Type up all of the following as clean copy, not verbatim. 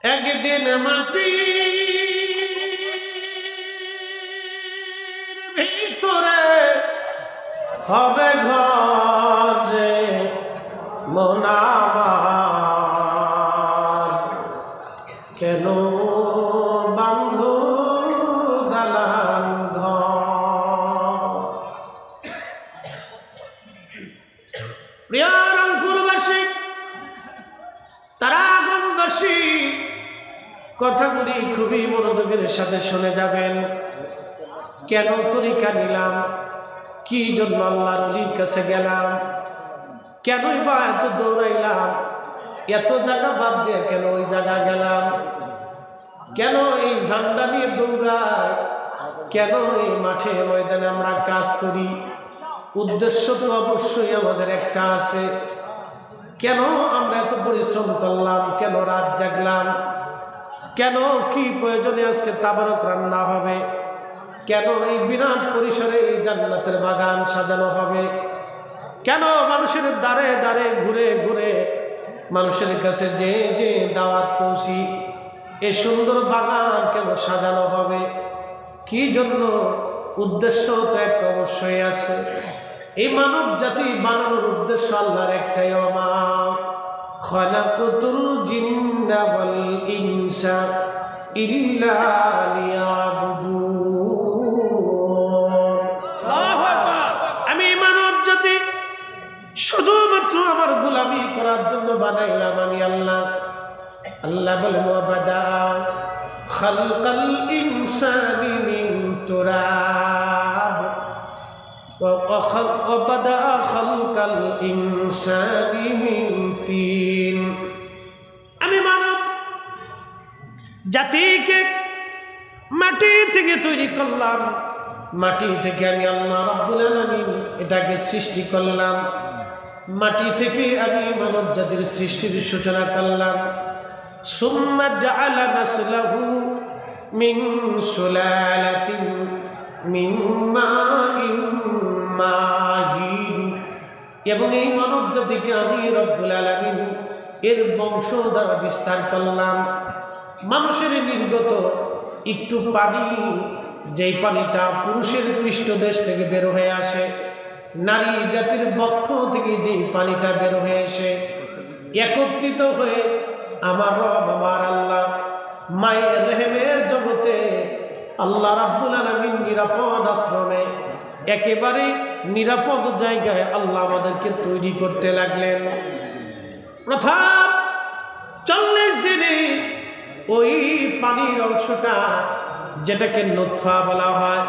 একদিন মাটির ভিতরে হবে ঘর রে মন আমার, কেন বান্ধু দালান ঘর। প্রিয় রংপুরবাসী, তারাগঞ্জবাসী, কথাগুলি খুবই মনোযোগের সাথে শুনে যাবেন। কেন তরিকা নিলাম, কি জন্য আল্লাহর ওলির কাছে গেলাম, কেনই বা এত দৌড়াইলাম, এত জায়গা বাদ দিয়ে কেন ওই জায়গা গেলাম, কেন এই ঝান্ডা নিয়ে দৌড়াই, কেন এই মাঠে ময়দানে আমরা কাজ করি। উদ্দেশ্য তো অবশ্যই আমাদের একটা আছে। কেন আমরা এত পরিশ্রম করলাম, কেন রাত জাগলাম, কেন কি প্রয়োজনে আজকে তাবারক রান্না হবে, কেন এই বিরাট পরিসরে এই জান্নাতের বাগান সাজানো হবে, কেন মানুষের দ্বারে দ্বারে ঘুরে ঘুরে মানুষের কাছে যে যে দাওয়াত পৌঁছি, এই সুন্দর বাগান কেন সাজানো হবে, কি জন্য, উদ্দেশ্য তো একটা অবশ্যই আছে। এই মানব জাতি বানানোর উদ্দেশ্য আল্লাহর একটাই, ওমা খালাকাতুল জিন্না ওয়াল ইনসা ইল্লা লিয়াবুদুন। আল্লাহু আকবার। আমি মানব জাতি শুধুমাত্র আমার গোলামি করার জন্য বানাইলাম আমি আল্লাহ। আল্লাহ বলেন ওয়াবাদা খালকাল ইনসানি মিন তুরাব وبدأ خلق الإنسان من طين। আমি মানব জাতিকে মাটি থেকে তৈরি করলাম, মাটি থেকে আমি আল্লাহ রাব্বুল আলামিন এটাকে সৃষ্টি করলাম, মাটি থেকে আমি মানব জাতির সৃষ্টির সূচনা করলাম। সুম্মা জাআলা নাসলাহু মিন সুলালাতিন মিন মাইন মাহিন। এবং এই মানব জাতিকে আমি রব্বুল আলামিন এর বংশ দ্বারা বিস্তার করলাম। মানুষের নির্গত একটু পানি, যেই পানিটা পুরুষের পৃষ্ঠদেশ থেকে বের হয়ে আসে, নারী জাতির বক্ষ থেকে যেই পানিটা বের হয়ে এসে একত্রিত হয়ে আমার রব আমার আল্লাহ মায়ের রেহেমের জগতে আল্লাহ রাব্বুল আলামিন নিরাপদ আশ্রমে একেবারে নিরাপদ জায়গায় আল্লাহ আমাদেরকে তৈরি করতে লাগলেন। প্রথম 40 দিনে ওই পানির অংশটা, যেটাকে নুতফা বলা হয়,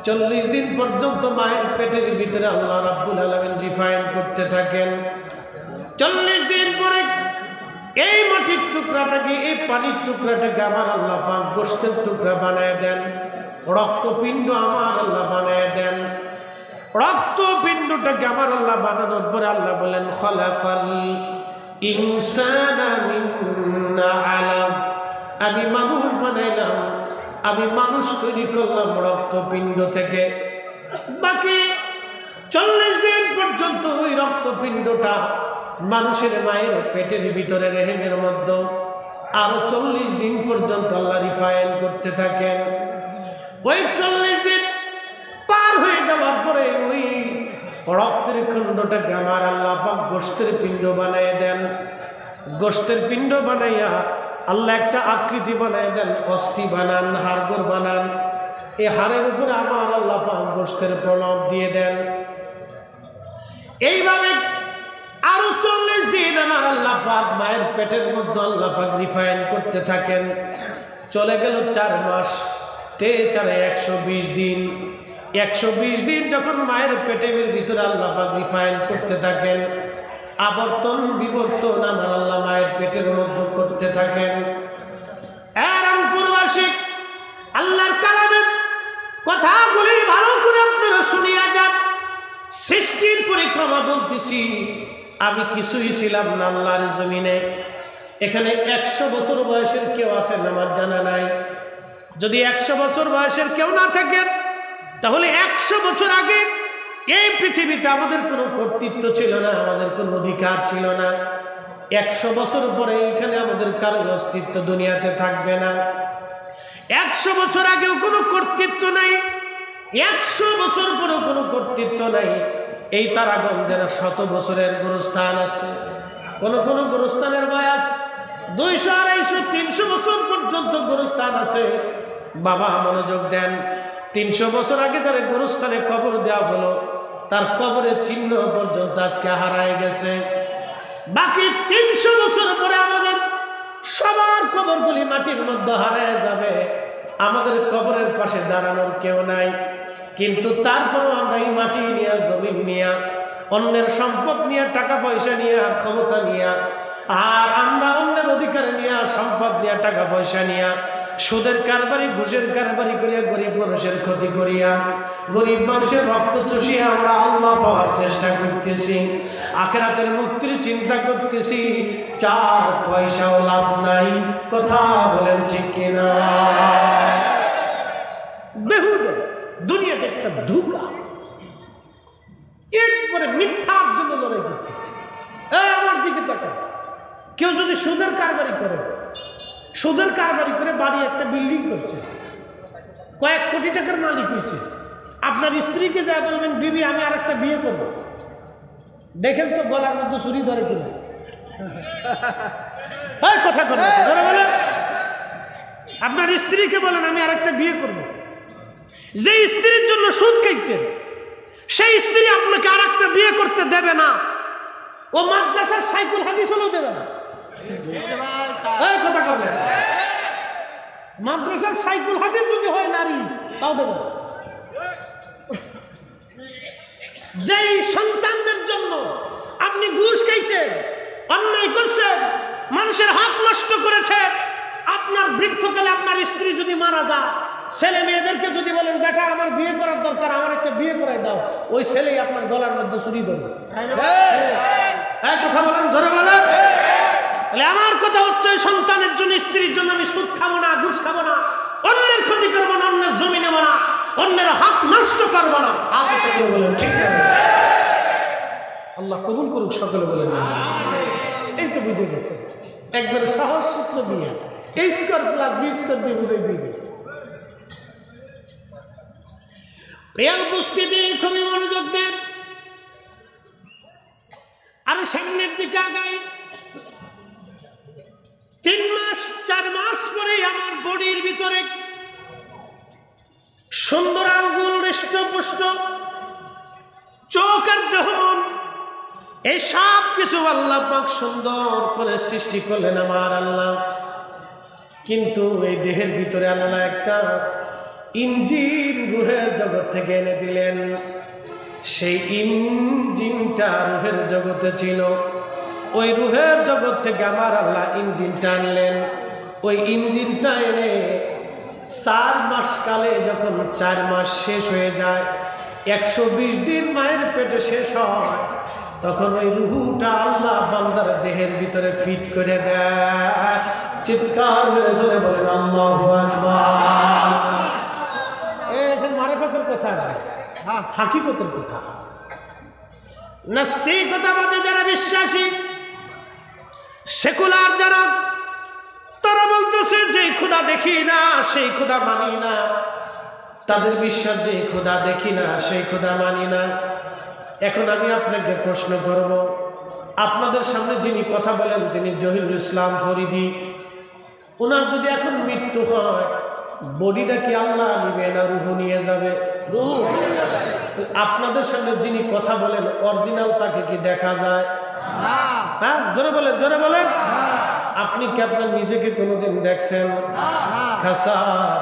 40 দিন পর্যন্ত মায়ের পেটের ভিতরে আল্লাহ রাব্বুল আলামিন রিফাইন করতে থাকেন। 40 দিন পরে এই মাটির টুকরাটাকে, এই পানির টুকরাটাকে আমার আল্লাহ পাক গোশতের টুকরা বানায় দেন, রক্তপিণ্ড আমার আল্লাহ বানায় দেন। রক্তপিণ্ডটাকে আমার আল্লাহ বানানোর পরে আল্লাহ বলেন খালাকাল ইনসানা মিন আলাক। আমি মানুষ বানাইলাম, আমি মানুষ তৈরি করলাম রক্তপিণ্ড থেকে। বাকি 40 দিন পর্যন্ত ওই রক্তপিণ্ডটা মানুষের মায়ের পেটের ভিতরে রেহেমের মধ্যে আরো 40 দিন পর্যন্ত আল্লাহ রিফাইন করতে থাকেন। ওই 40 দিন পার হয়ে যাওয়ার পরে ওই রক্তের খণ্ডটাকে আমার আল্লাহ পাক গোশতের পিণ্ড বানায় দেন। গোশতের পিণ্ড বানাইয়া আল্লাহ একটা আকৃতি বানায় দেন, অস্থি বানান, হাড়গোড় বানান। এই হাড়ের উপরে আমার আল্লাহ পাক গোশতের প্রলাপ দিয়ে দেন। এইভাবে আরো 40 দিন আমার আল্লাহ পাক মায়ের পেটের মধ্যে আল্লাহ পাক রিফাইন করতে থাকেন। চলে গেল 4 মাস, 120 দিন। 120 দিন যখন মায়ের পেটের ভিতরে আল্লাহ পাক রিফাইন করতে থাকেন, আবর্তন বিবর্তন আমার আল্লাহ মায়ের পেটের মধ্যে করতে থাকেন। রংপুরবাসী, আল্লাহর কালামের কথাগুলি ভালো করে আপনারা শুনিয়া যান। সৃষ্টির পরিক্রমা বলতেছি, আমি কিছুই ছিলাম না আল্লাহর জমিনে। এখানে 100 বছর বয়সের কেউ আছেন আমার জানা নাই। যদি 100 বছর বয়সের কেউ না থাকেন, তাহলে 100 বছর আগে এই পৃথিবীতে আমাদের কোনো কর্তৃত্ব ছিল না, আমাদের কোনো অধিকার ছিল না। 100 বছর পরে এখানে আমাদের কারোর অস্তিত্ব দুনিয়াতে থাকবে না। 100 বছর আগেও কোনো কর্তৃত্ব নাই, 100 বছর পরেও কোনো কর্তৃত্ব নাই। এই তারাগঞ্জের 100 বছরের গোরস্থান আছে, কোন কোন গোরস্থানের বয়স 200, 250, 300 বছর পর্যন্ত গোরস্থান আছে। বাবা মনোযোগ দেন, 300 বছর আগে যারা গোরস্থানে কবর দেওয়া হলো তার কবরের চিহ্ন পর্যন্ত আজকে হারায় গেছে। বাকি 300 বছর পরে আমাদের সবার কবরগুলি মাটির মধ্যে হারায় যাবে, আমাদের কবরের পাশে দাঁড়ানোর কেউ নাই। কিন্তু তারপরও আমরা এই মাটি নিয়ে, জমিন নিয়ে, অন্যের সম্পদ নিয়ে, টাকা পয়সা নিয়ে, ক্ষমতা নিয়ে, আর আমরা অন্যের অধিকার নিয়ে, সম্পদ নিয়ে, টাকা পয়সা নিয়ে, সুদের কারবারি, ঘুষের কারবারি করিয়া, গরিব মানুষের ক্ষতি করিয়া, গরিব মানুষের রক্ত চুষিয়া আমরা আল্লাহ পাওয়ার চেষ্টা করতেছি, আখিরাতের মুক্তির চিন্তা করতেছি, 4 পয়সাও লাভ নাই। কথা বলেন ঠিক কিনা? বেহুদা দুনিয়াতে একটা ধোঁকা, এরপরে মিথ্যার জন্য লড়াই করতেছি। আমার দিকে তাকান, কেউ যদি সুদের কারবারি করে, সুদের কারবারি করে বাড়ি একটা বিল্ডিং করছে, কয়েক কোটি টাকার মালিক হয়েছে, আপনার স্ত্রীকে যা বলবেন বিবি আমি আর একটা বিয়ে করবো, দেখেন তো গলার মধ্যে ছুরি ধরে কিনা। কথা বলেন, আপনার স্ত্রীকে বলেন আমি আর একটা বিয়ে করবো, যে স্ত্রীর জন্য সুদ খাইছেন সেই স্ত্রী আপনাকে আর একটা বিয়ে করতে দেবে না, ও মাদ্রাসার সাইকুল হাদিস হলেও দেবে না। কথা বলেন, মাদ্রাসার সাইকুল হাদিস যদি হয় নারী তাও দেবে না। যেই সন্তানদের জন্য আপনি ঘুষ খাইছেন, অন্যায় করছেন, মানুষের হক নষ্ট করেছেন, আপনার বৃদ্ধকালে আপনার স্ত্রী যদি মারা যায়, ছেলে মেয়েদেরকে যদি বলেন বেটা আমার বিয়ে করার দরকার, আমার একটা বিয়ে করাই দাও, ওই ছেলেই আপনার গলার মধ্যে ছুরি ধরবে। কথা বলেন, ধরে বলেন। আমার কথা হচ্ছে সন্তানের জন্য, স্ত্রীর জন্য আমি সুদ খাবো না, ঘুষ খাবো না, অন্যের ক্ষতি করবো না, অন্যের জমি নেবো না, অন্যের হক নষ্ট করবো না। বলেন ঠিক আছে? আল্লাহ কবুল করুক, সকলে বলেন এই তো বুঝে গেছে, একবারে সহজ সূত্র দিয়ে A square plus B square দিয়ে বুঝাই দিয়ে দিই। প্রিয় উপস্থিতি, খুবই মনোযোগ দেন, আর সামনের দিকে আগাই। 3 মাস 4 মাস পরে আমার বডির ভিতরে সুন্দর আঙ্গুল, হৃষ্টপুষ্ট চোখ আর দেহ মন, এই সব কিছু আল্লাহ পাক সুন্দর করে সৃষ্টি করলেন আমার আল্লাহ। কিন্তু এই দেহের ভিতরে আল্লাহ একটা ইঞ্জিন রুহের জগৎ থেকে এনে দিলেন। সেই ইঞ্জিনটা রুহের জগতে ছিল, ওই রুহের জগৎ থেকে আমার আল্লাহ ইঞ্জিনটা আনলেন। ওই ইঞ্জিনটা এনে 4 মাস কালে, যখন 4 মাস শেষ হয়ে যায়, 120 দিন মায়ের পেটে শেষ হয়, তখন ওই রুহুটা আল্লাহ বান্দার দেহের ভিতরে ফিট করে দেয়। চিৎকার মেরে জোরে বলেন আল্লাহু আকবার। এখন মারিফতের কথা আসবে, হাকিকতের কথা। নাস্তিকতাবাদী যারা বিশ্বাসী, সেকুলার যারা, তারা বলতেছে যে খোদা দেখি না সেই খোদা মানি না। তাদের বিশ্বাস যে খোদা দেখি না সেই খোদা মানি না। এখন আমি আপনাকে প্রশ্ন করব, আপনাদের সামনে যিনি কথা বলেন তিনি জহিরুল ইসলাম ফরিদি। ওনার যদি এখন মৃত্যু হয়, বডিটা কি আল্লাহ নিবে না রুহু নিয়ে যাবে? রুহু। আপনাদের সামনে যিনি কথা বলেন অরিজিনাল তাকে কি দেখা যায়? হ্যাঁ, জোরে বলেন, জোরে বলেন। আপনি কি আপনার নিজেকে কোনোদিন দেখছেন? খাসার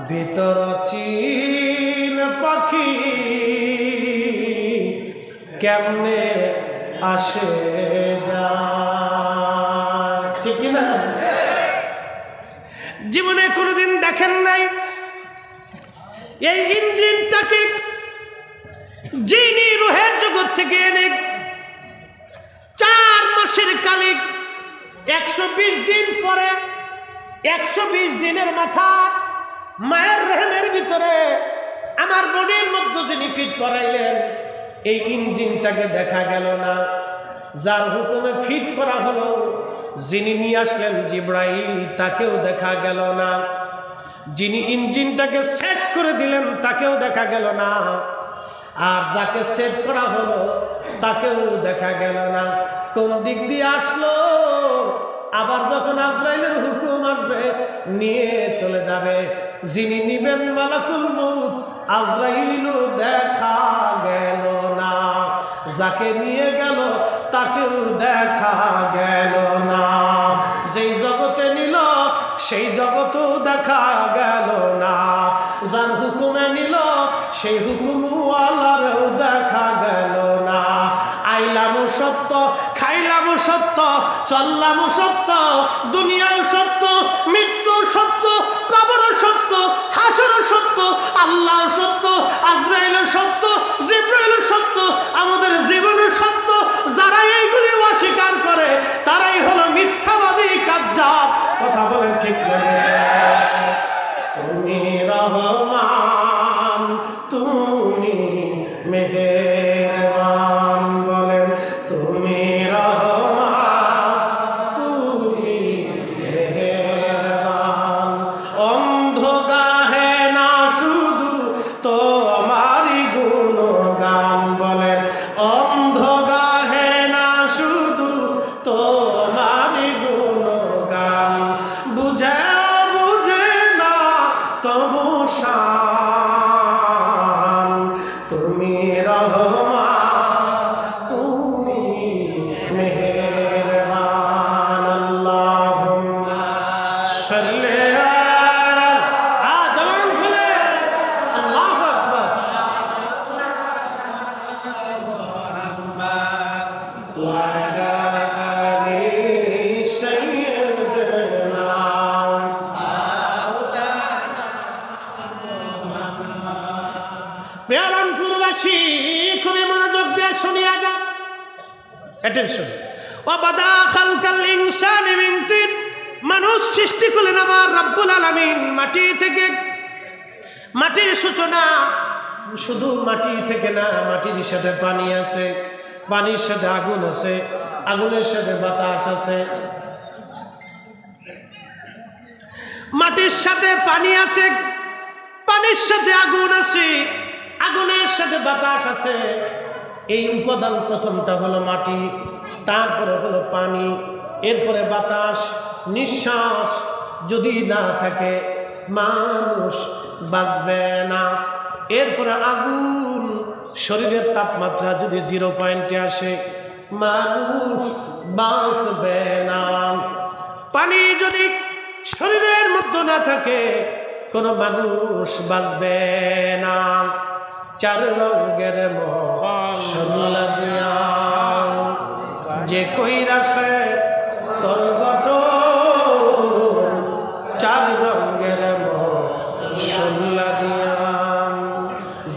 ভিতর চিন পাখি কেমনে আসে যায়, ঠিক না? জীবনে কোনোদিন দেখেন নাই। এই ইঞ্জিনটাকে যিনি রুহের জগৎ থেকে এনে 4 মাসের কালে 120 দিন পরে, 120 দিনের মাথা মায়ের রেহেমের ভিতরে আমার বডির মধ্যে যিনি ফিট করাইলেন, এই ইঞ্জিনটাকে দেখা গেল না। যার হুকুমে ফিট করা হলো, যিনি নিয়ে আসলেন জিব্রাইল, তাকেও দেখা গেল না। যিনি ইঞ্জিনটাকে সেট করে দিলেন তাকেও দেখা গেল না। আর যাকে সেট করা হলো তাকেও দেখা গেল না। কোন দিক দিয়ে আসলো? আবার যখন আজরাইলের হুকুম আসবে নিয়ে চলে যাবে, যিনি নিবেন মালাকুল মউত, আজরাইলও দেখা গেল না। যাকে নিয়ে গেল তাকেও দেখা গেল না। যেই জগতে নিল সেই জগতেও দেখা গেল না। যার হুকুমে নিল সেই হুকুমওয়ালারও দেখা গেল না। আইলামও সত্য, খাইলামও সত্য, চললামও সত্য, দুনিয়াও সত্য, মৃত্যু সত্য, কবরও সত্য, হাসরও সত্য, আল্লাহ সত্য, আজরাইলও সত্য, জিবরাইলও সত্য, আমাদের জীবনও সত্য। যারা এইগুলি অস্বীকার করে তারাই হলো মিথ্যাবাদী, কাজ্জাব। কথা বলেন ঠিক না? তুমি রহমান, তুমি মেহেরবান, বলেন তুমি রহমান, তুমি মেহেরবান। অন্ধ গাহে না শুধু তোমারই গুণগান, বলেন অন্ধ গাহে না শুধু তোমারই গুণগান। বুঝে বুঝে না তবু শান, তুমি রহমান, তুমি মেহেরবান। আল্লাহুম্মা সাল্লি আলা, জবান খুলে আল্লাহু আকবার। ওয়া আলা আলি সাইয়্যিদিনা রংপুরবাসী, খুবই মনোযোগ দিয়ে শুনিয়া যান। অ্যাটেনশন। ওয়াবাদা খালকাল ইনসানি মিন তিন, মানুষ সৃষ্টি করলেন আমার রব্বুল আলামিন মাটি থেকে। মাটির সূচনা শুধু মাটি থেকে না, মাটির সাথে পানি আছে, পানির সাথে আগুন আছে, আগুনের সাথে বাতাস আছে। মাটির সাথে পানি আছে, পানির সাথে আগুন আছে, আগুনের সাথে বাতাস আছে। এই উপাদান প্রথমটা হলো মাটি, তারপরে হলো পানি, এরপরে বাতাস। নিঃশ্বাস যদি না থাকে মানুষ বাঁচবে না। এরপরে আগুন, শরীরের তাপমাত্রা যদি 0 পয়েন্টে আসে মানুষ বাঁচবে না। পানি যদি শরীরের মধ্যে না থাকে কোনো মানুষ বাঁচবে না। 4 রঙের মশলা দিয়া যে কইরাছে তোর গঠন, 4 রঙের মশলা দিয়া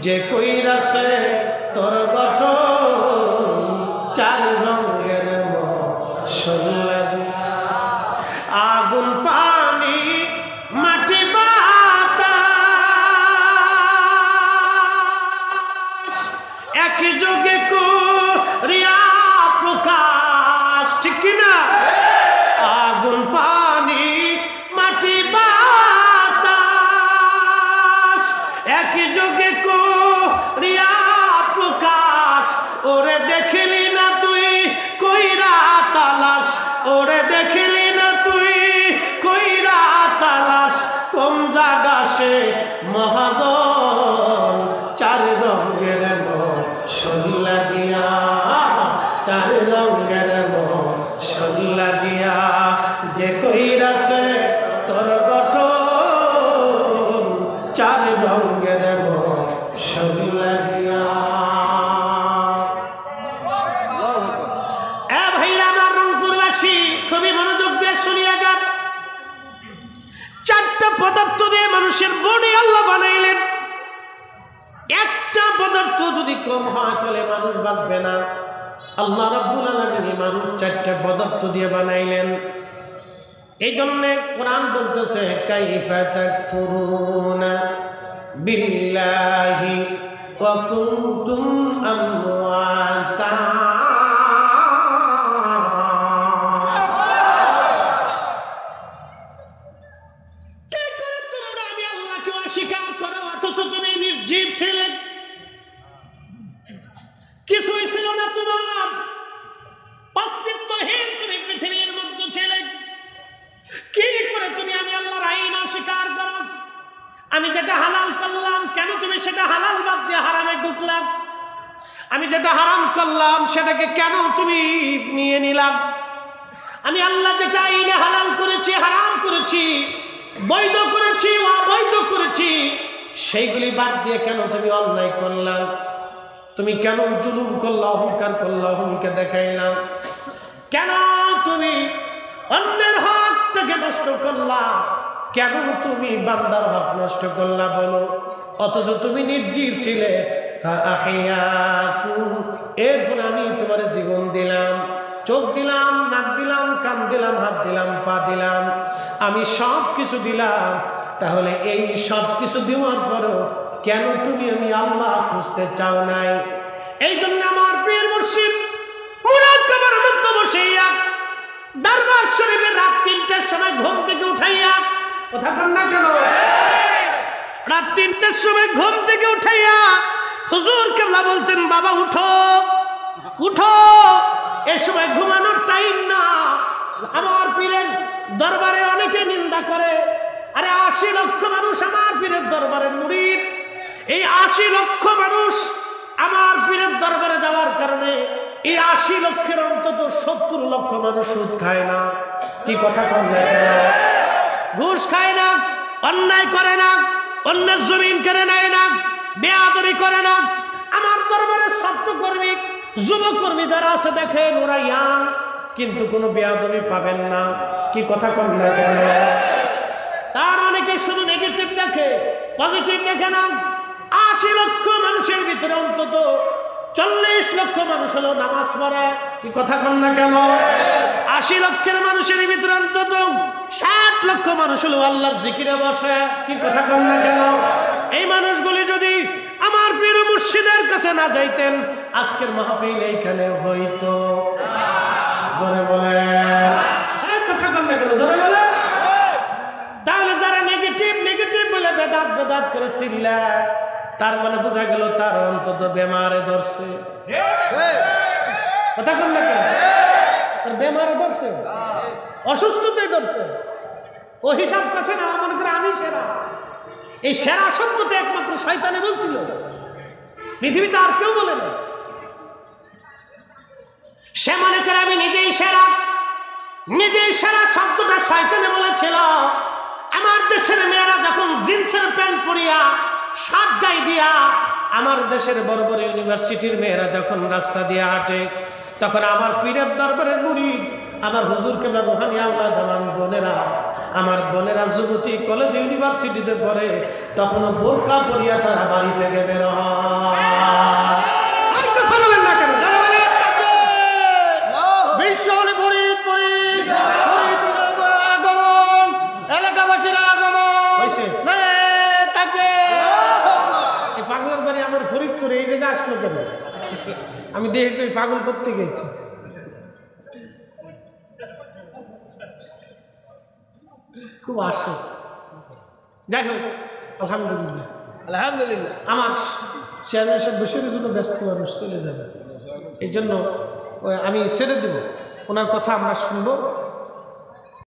যে কইরাছে তোর গঠন, 4 রঙের মশলা দিয়া। আগুন, পানি, মাটি, বাতাস একই যোগে করিয়া প্রকাশ, ঠিক কিনা? আগুন, পানি, মাটি, বাতাস একই যোগে করিয়া প্রকাশ। ওরে দেখিলি না তুই কইরা তালাশ, ওরে দেখিলি না তুই কইরা তালাশ, কোন জায়গা সে মহাজন, 4 রঙের মশলা দিয়া, 4 রঙের মশলা দিয়া যে কইরাছে তোর গঠন, 4 রঙের মশলা দিয়া। ভাইরা আমার রংপুরবাসী, খুবই মনোযোগ দিয়ে শুনিয়া যান। 4টা পদার্থ দিয়ে মানুষের বডি আল্লাহ বানাইলেন। একটা পদার্থ যদি কম হয় তাহলে মানুষ বাঁচবে না। আল্লাহ রাব্বুল আলামিন মানুষ 4টা পদার্থ দিয়ে বানাইলেন। এই জন্য কোরআন বলতেছে কাইফা তাকফুরুনা বিল্লাহি ওয়া কুনতুম আমওয়াতা স্বীকার করো, অথচ তুমি নির্জীব ছিলে, কিছুই ছিল না তোমার, অস্তিত্বহীন তুমি পৃথিবীর মধ্যে ছিলে। কি করে তুমি আমি আল্লাহর আইন অস্বীকার করো? আমি যেটা হালাল করলাম, কেন তুমি সেটা হালাল বাদ দিয়ে হারামে ঢুকলাম? আমি যেটা হারাম করলাম সেটাকে কেন তুমি নিয়ে নিলাম? আমি আল্লাহ যেটা আইনে হালাল করেছি, হারাম করেছি, বৈধ করেছি, অবৈধ করেছি, সেইগুলি বাদ দিয়ে কেন তুমি অন্যায় করলাম? তুমি কেন জুলুম করলা, অহংকার করলা, অহংকে দেখাইলাম? কেন তুমি অন্যের হকটাকে নষ্ট করলা? কেন তুমি বান্দার হক নষ্ট করলা বলো? অথচ তুমি নির্জীব ছিলে। এরপর আমি তোমার জীবন দিলাম, চোখ দিলাম, নাক দিলাম, কান দিলাম, হাত দিলাম, পা দিলাম, আমি সব কিছু দিলাম। তাহলে এই সব কিছু দেওয়ার পরও কেন তুমি আমি আল্লাহ খুঁজতে চাও নাই? এই জন্য আমার প্রিয় মুর্শিদ মুরাদ কাবার মধ্যে বসেইয়া দরবার শরীফে রাত ৩টার সময় ঘুম থেকে উঠাইয়া, কথা কন না কেন, রাত ৩টার সময় ঘুম থেকে উঠাইয়া হুজুর কেবলা বলতেন, বাবা উঠো উঠো, এ সময় ঘুমানোর টাইম না। আমার পীরের দরবারে অনেকে নিন্দা করে, আরে ৮০ লক্ষ মানুষ আমার পীরের দরবারের মুরিদ, এই ৮০ লক্ষ মানুষ আমার পীরের দরবারে যাওয়ার কারণে এই ৮০ লক্ষের অন্তত ৭০ লক্ষ মানুষ সুদ খায় না। কি কথা কন না, ঘুষ খায় না, অন্যায় করে না, অন্যের জমিন কেড়ে নেয় না, বেয়াদবি করে না। আমার দরবারের ছাত্রকর্মী, যুবকর্মী যারা আছে দেখেন, ওরা ইয়াং, কিন্তু কোনো বেয়াদবি পাবেন না। কি কথা কন না কেন? তার অনেকে শুধু নেগেটিভ দেখে, পজিটিভ দেখে না। ৮০ লক্ষ মানুষের ভিতরে অন্তত ৪০ লক্ষ মানুষ হলো নামাজ পড়ে। কি কথা কন না কেন? ৮০ লক্ষের মানুষের ভিতরে অন্তত ৬০ লক্ষ মানুষ হলো আল্লাহর জিকিরে বসে। কি কথা কন না কেন? এই মানুষগুলি যদি আমার প্রিয় মুর্শিদের কাছে না যাইতেন, আজকের মাহফিল এইখানে হইতো। জোরে বলে কথা কন না কেন? জোরে বলে। তাহলে যারা নেগেটিভ নেগেটিভ বলে বেদাত বেদাত করে চিল্লায়, তার মানে বোঝা গেল তার অন্তত বেমারে ধরছে। কথা কন না কেন? তার বেমারে ধরছে, অসুস্থতায় ধরছে। ও হিসাব করছে না, মনে করে আমি সেরা। এই সেরা শব্দটা একমাত্র শয়তানে বলছিল, পৃথিবীতে আর কেউ বলে না। সে মনে করে আমি নিজেই সেরা। নিজেই সেরা শব্দটা শয়তানে বলেছিল। আমার দেশের মেয়েরা যখন জিন্সের প্যান্ট পরিয়া, শার্ট গায়ে দিয়া, আমার দেশের বড় বড় ইউনিভার্সিটির মেয়েরা যখন রাস্তা দিয়ে হাঁটে, তখন আমার পীরের দরবারের মুরিদ, আমার হুজুর কেবলা রুহানি আওলাদ, আমার বোনেরা, আমার বোনেরা যুবতী কলেজ ইউনিভার্সিটিতে পড়ে, তখনও বোরকা পরিয়া তারা বাড়ি থেকে বের হয়। কথা বলেন না কেন? বিশ্ব ফরিদ ফরিদ ফরিদ আগমন, এলাকাবাসীর আগমন, থাকবে। এই পাগলের বাড়ি আমার ফরিদ করে এই জায়গায় আসলো কেন? আমি দেখে পাগল করতে গেছি। খুব আসে। যাই হোক, আলহামদুলিল্লাহ আলহামদুলিল্লাহ। আমার চেয়ারম্যান সাহেব বসের জন্য ব্যস্ত মানুষ চলে যাবে, এই জন্য আমি ছেড়ে দেব, ওনার কথা আমরা শুনবো।